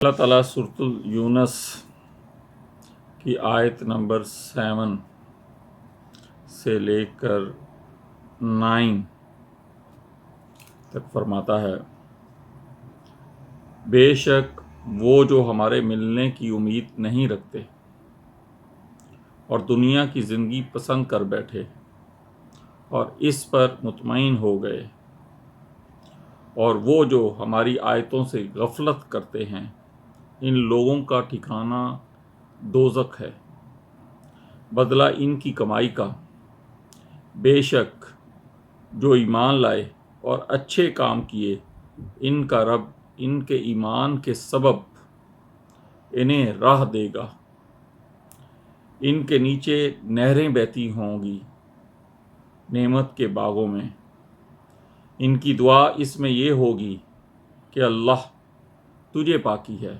اللہ تعالیٰ سورۃ یونس کی آیت نمبر 7 سے لے کر 9 تک فرماتا ہے، بے شک وہ جو ہمارے ملنے کی امید نہیں رکھتے اور دنیا کی زندگی پسند کر بیٹھے اور اس پر مطمئن ہو گئے، اور وہ جو ہماری آیتوں سے غفلت کرتے ہیں، ان لوگوں کا ٹھکانہ دوزخ ہے، بدلہ ان کی کمائی کا۔ بے شک جو ایمان لائے اور اچھے کام کیے، ان کا رب ان کے ایمان کے سبب انہیں راہ دے گا، ان کے نیچے نہریں بہتی ہوں گی نعمت کے باغوں میں۔ ان کی دعا اس میں یہ ہوگی کہ اللہ تجھے پاکی ہے،